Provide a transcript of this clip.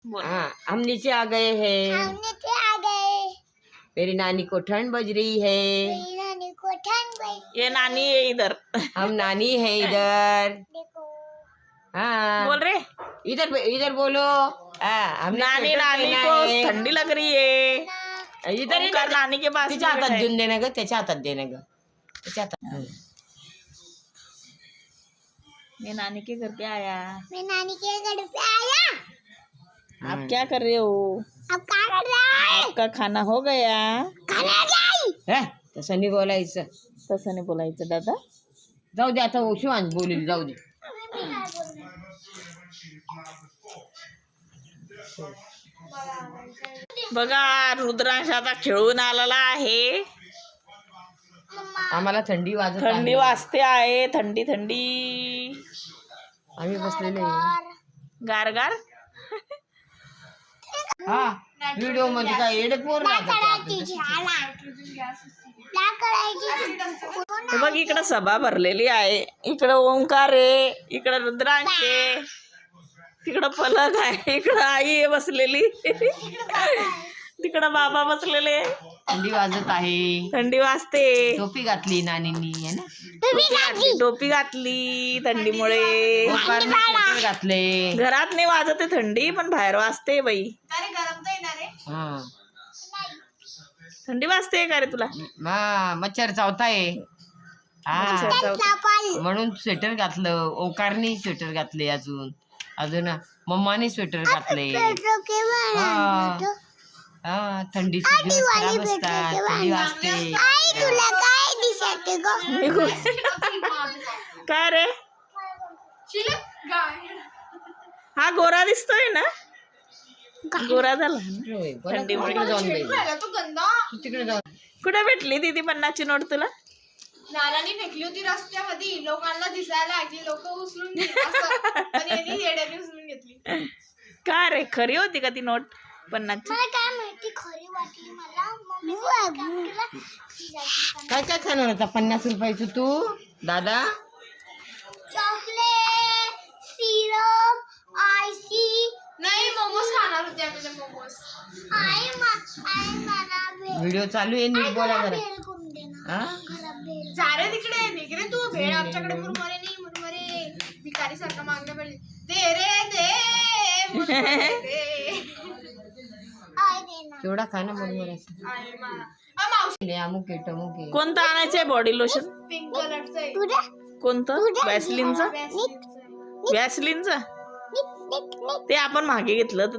हाँ, हम नीचे आ गए हैं। हम नीचे आ गए। मेरी नानी को ठंड बज रही है। मेरी नानी को ठंड बज। ये नानी है इधर। हम नानी है इधर। देखो हाँ, बोल रहे इधर इधर बोलो। हाँ, हमने नानी स्वेटर नानी पहना को है। ठंडी लग रही है। इधर ओंकार नानी के पास तिच्या में हातात बैठा है। देऊन देणं ग, त्याच्या हातात देणं ग, त्याच्या हातात. मैं नानी के घर पे आया। मैं नानी के घर पे आया। आप क्या कर रहे हो? अब क्या कर रहा है? आपका खाना हो गया? खाना जाई। तसं नाही बोलायचं. तसं नाही बोलायचं दादा. जाऊ दे आता, शिवांश बोलेल, जाऊ दे. बघा रुद्रांश आता खेळून आलेला आहे. आम्हाला थंडी वाजत थंडी आहे. वाजते आहे. थंडी थंडी आम्ही बसलेले आहे. गार गार. हा, व्हिडिओ मध्ये काय एडपोर हे बघ इकडं सभा भरलेली आहे. इकडं ओंकार आहे, इकडं रुद्रांश आहे, तिकडं पलक आहे, इकडं आई आहे बसलेली, तिकडं बाबा बसलेले. थंडी वाजत आहे. थंडी वाजते. टोपी घातली नानींनी है ना. टोपी घातली थंडीमुळे. स्वेटर घातले. घरात नाही वाजते थंडी, पण बाहेर वाजते बाई. हा, थंडी वाजते का रे तुला? मच्छर चावताय. हा, म्हणून स्वेटर घातलं. ओंकारनी स्वेटर घातले. अजून मम्माने स्वेटर घातले. हा, थंडीचे दिवस खराब असतात. थंडी वाजते. तुला काय दिसते ग? काय रे? हा गोरा दिसतोय ना. गोरा झाला ना. थंडीमुळे. तिकडे जाऊन बाई. तू तिकडे जाऊन. कुठे भेटली दीदी 50ची नोट तुला? नानांनी फेकली होती रस्त्यामध्ये. लोकांना दिसायला लागली. लोक उचलून घेतली असं. पण यांनी येड्याने उचलून घेतली. का रे खरी होती का ती नोट 50ची? मला काय माहिती, खरी वाटली मला. काय काय खाणार होता 50 रुपयाचं तू दादा? चॉकलेट, सिरप, आईसी. नाही मोमोज खाणार होते आम्ही. मोमोज आई मला व्हिडिओ चालू आहे, नीट बोला जरा. भेल करून दे ना. हा, घरात भेल. जा रे तिकडे. निघ रे तू. भेळ आमच्याकडे मुरमुरे नाही. मुरमुरे भिकारी सारखं मागणं पडले. दे रे दे मुरमुरे दे. आई दे ना. तेवढा खा ना बरोबर. आहे मला. मावशी अमुक आहे टमुक आहे. कोणतं आणायचंय बॉडी लोशन? पिंक कलरचं आहे. तुझ्या कोणतं? वॅसलिनचं? Vaseline चं आहे. वॅसलिनचं निक निक निक. ते आपण मागे घेतलं तर